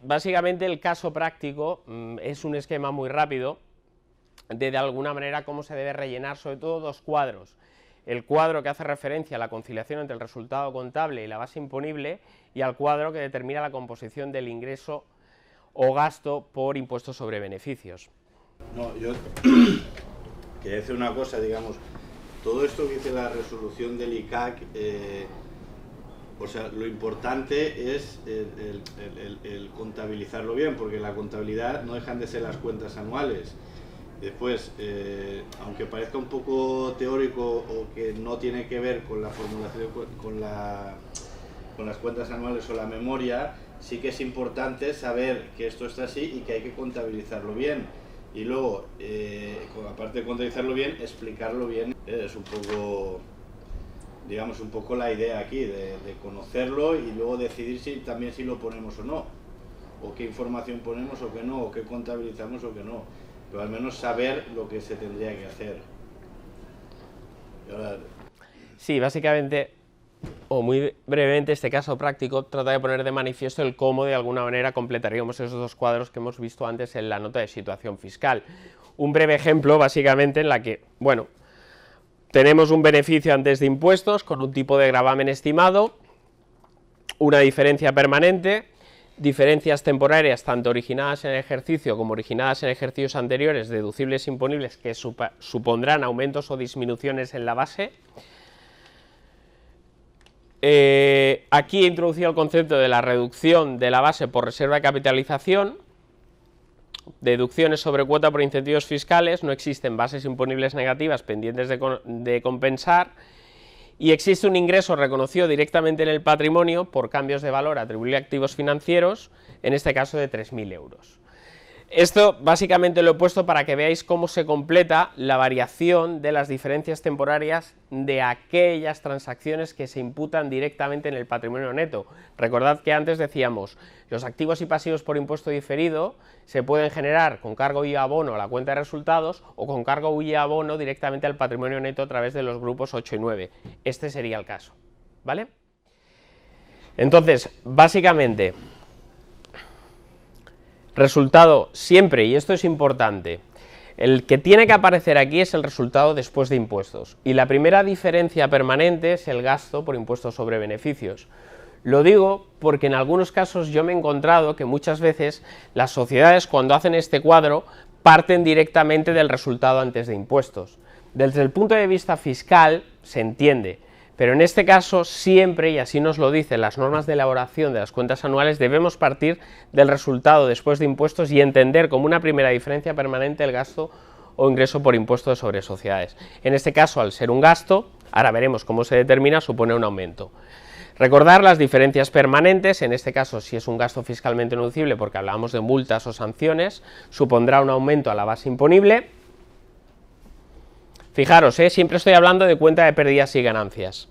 básicamente el caso práctico es un esquema muy rápido de alguna manera cómo se debe rellenar sobre todo dos cuadros. El cuadro que hace referencia a la conciliación entre el resultado contable y la base imponible, y al cuadro que determina la composición del ingreso o gasto por impuestos sobre beneficios. No, yo quería decir una cosa, digamos, todo esto que dice la resolución del ICAC, o sea, lo importante es el contabilizarlo bien, porque la contabilidad no dejan de ser las cuentas anuales. Después, aunque parezca un poco teórico o que no tiene que ver con la formulación, con las cuentas anuales o la memoria, sí que es importante saber que esto está así y que hay que contabilizarlo bien. Y luego, aparte de contabilizarlo bien, explicarlo bien. Es un poco, digamos, un poco la idea aquí, de conocerlo y luego decidir también si lo ponemos o no, o qué información ponemos o qué no, o qué contabilizamos o qué no. Pero al menos saber lo que se tendría que hacer. Y ahora... Sí, básicamente, o muy brevemente, este caso práctico trata de poner de manifiesto el cómo de alguna manera completaríamos esos dos cuadros que hemos visto antes en la nota de situación fiscal. Un breve ejemplo, básicamente, en la que, bueno, tenemos un beneficio antes de impuestos con un tipo de gravamen estimado, una diferencia permanente, diferencias temporarias tanto originadas en el ejercicio como originadas en ejercicios anteriores, deducibles e imponibles, que supondrán aumentos o disminuciones en la base. Aquí he introducido el concepto de la reducción de la base por reserva de capitalización, deducciones sobre cuota por incentivos fiscales, no existen bases imponibles negativas pendientes de compensar, y existe un ingreso reconocido directamente en el patrimonio por cambios de valor atribuible a activos financieros, en este caso de 3.000 euros. Esto básicamente lo he puesto para que veáis cómo se completa la variación de las diferencias temporarias de aquellas transacciones que se imputan directamente en el patrimonio neto. Recordad que antes decíamos, los activos y pasivos por impuesto diferido se pueden generar con cargo y abono a la cuenta de resultados o con cargo y abono directamente al patrimonio neto a través de los grupos 8 y 9. Este sería el caso, ¿vale? Entonces, básicamente, resultado siempre, y esto es importante, el que tiene que aparecer aquí es el resultado después de impuestos, y la primera diferencia permanente es el gasto por impuestos sobre beneficios. Lo digo porque en algunos casos yo me he encontrado que muchas veces las sociedades, cuando hacen este cuadro, parten directamente del resultado antes de impuestos. Desde el punto de vista fiscal se entiende, pero en este caso siempre, y así nos lo dicen las normas de elaboración de las cuentas anuales, debemos partir del resultado después de impuestos y entender como una primera diferencia permanente el gasto o ingreso por impuesto sobre sociedades. En este caso, al ser un gasto, ahora veremos cómo se determina, supone un aumento. Recordar las diferencias permanentes, en este caso si es un gasto fiscalmente deducible porque hablamos de multas o sanciones, supondrá un aumento a la base imponible. Fijaros, siempre estoy hablando de cuenta de pérdidas y ganancias.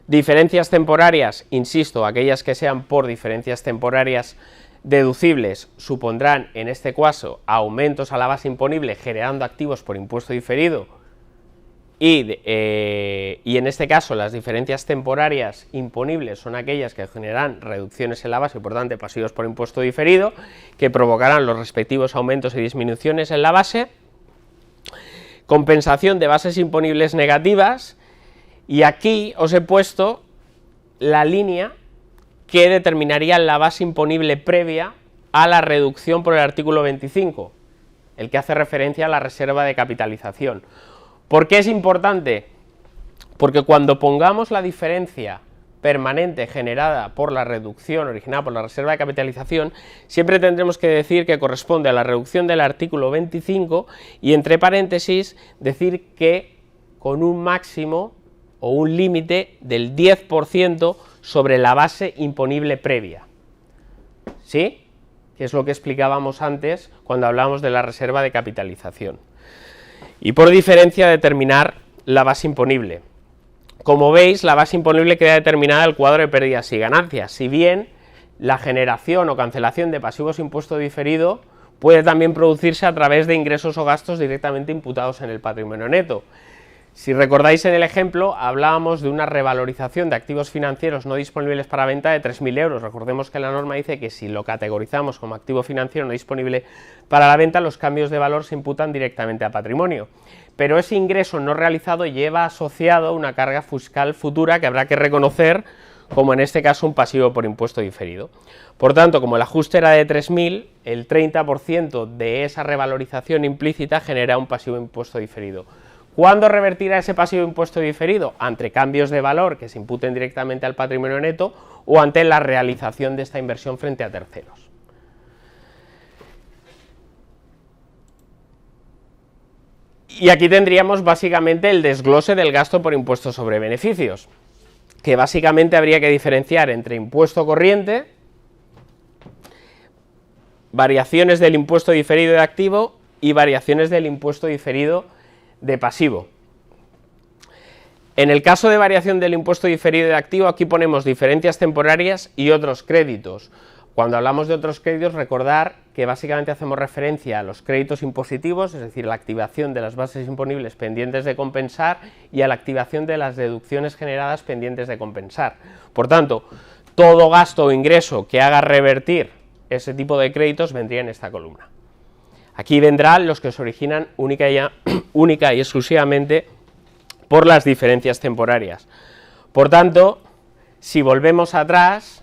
Diferencias temporarias, insisto, aquellas que sean por diferencias temporarias deducibles, supondrán en este caso aumentos a la base imponible generando activos por impuesto diferido, y en este caso las diferencias temporarias imponibles son aquellas que generan reducciones en la base y por tanto pasivos por impuesto diferido, que provocarán los respectivos aumentos y disminuciones en la base. Compensación de bases imponibles negativas, y aquí os he puesto la línea que determinaría la base imponible previa a la reducción por el artículo 25, el que hace referencia a la reserva de capitalización. ¿Por qué es importante? Porque cuando pongamos la diferencia permanente generada por la reducción originada por la reserva de capitalización, siempre tendremos que decir que corresponde a la reducción del artículo 25 y entre paréntesis decir que con un máximo o un límite del 10% sobre la base imponible previa. ¿Sí? Que es lo que explicábamos antes cuando hablábamos de la reserva de capitalización. Y por diferencia determinar la base imponible. Como veis, la base imponible queda determinada en el cuadro de pérdidas y ganancias, si bien la generación o cancelación de pasivos impuesto diferido puede también producirse a través de ingresos o gastos directamente imputados en el patrimonio neto. Si recordáis en el ejemplo, hablábamos de una revalorización de activos financieros no disponibles para venta de 3.000 euros. Recordemos que la norma dice que si lo categorizamos como activo financiero no disponible para la venta, los cambios de valor se imputan directamente a patrimonio. Pero ese ingreso no realizado lleva asociado una carga fiscal futura que habrá que reconocer, como en este caso un pasivo por impuesto diferido. Por tanto, como el ajuste era de 3.000, el 30% de esa revalorización implícita genera un pasivo impuesto diferido. ¿Cuándo revertirá ese pasivo impuesto diferido? Ante cambios de valor que se imputen directamente al patrimonio neto o ante la realización de esta inversión frente a terceros. Y aquí tendríamos básicamente el desglose del gasto por impuesto sobre beneficios, que básicamente habría que diferenciar entre impuesto corriente, variaciones del impuesto diferido de activo y variaciones del impuesto diferido de pasivo. En el caso de variación del impuesto diferido de activo, aquí ponemos diferencias temporarias y otros créditos. Cuando hablamos de otros créditos, recordar que básicamente hacemos referencia a los créditos impositivos, es decir, la activación de las bases imponibles pendientes de compensar y a la activación de las deducciones generadas pendientes de compensar. Por tanto, todo gasto o ingreso que haga revertir ese tipo de créditos vendría en esta columna. Aquí vendrán los que se originan única y exclusivamente por las diferencias temporarias. Por tanto, si volvemos atrás,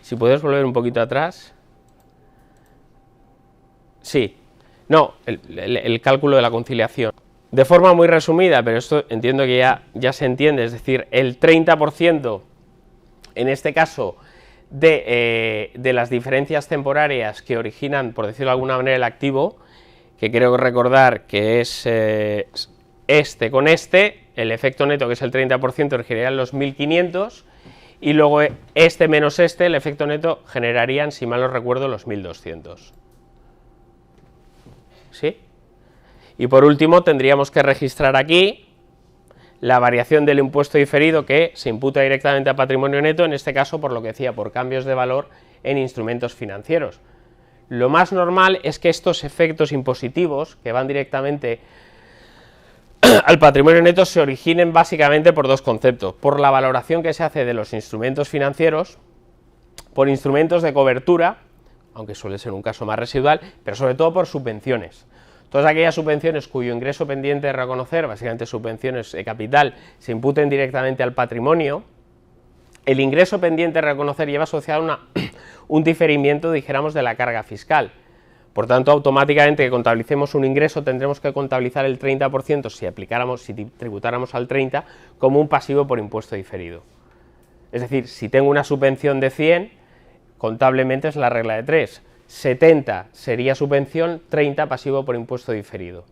si puedes volver un poquito atrás, sí, no, el cálculo de la conciliación. De forma muy resumida, pero esto entiendo que ya se entiende, es decir, el 30% en este caso de las diferencias temporarias que originan, por decirlo de alguna manera, el activo, que creo recordar que es este con este, el efecto neto, que es el 30%, generarían los 1.500, y luego este menos este, el efecto neto, generarían, si mal no recuerdo, los 1.200. ¿Sí? Y por último tendríamos que registrar aquí la variación del impuesto diferido que se imputa directamente a patrimonio neto, en este caso, por lo que decía, por cambios de valor en instrumentos financieros. Lo más normal es que estos efectos impositivos, que van directamente al patrimonio neto, se originen básicamente por dos conceptos: por la valoración que se hace de los instrumentos financieros, por instrumentos de cobertura, aunque suele ser un caso más residual, pero sobre todo por subvenciones. Todas aquellas subvenciones cuyo ingreso pendiente de reconocer, básicamente subvenciones de capital, se imputen directamente al patrimonio, el ingreso pendiente de reconocer lleva asociado un diferimiento, dijéramos, de la carga fiscal. Por tanto, automáticamente que contabilicemos un ingreso tendremos que contabilizar el 30% si tributáramos al 30% como un pasivo por impuesto diferido. Es decir, si tengo una subvención de 100, contablemente es la regla de 3. 70 sería subvención, 30 pasivo por impuesto diferido.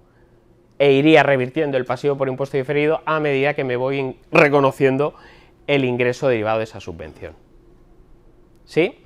E iría revirtiendo el pasivo por impuesto diferido a medida que me voy reconociendo el ingreso derivado de esa subvención. ¿Sí?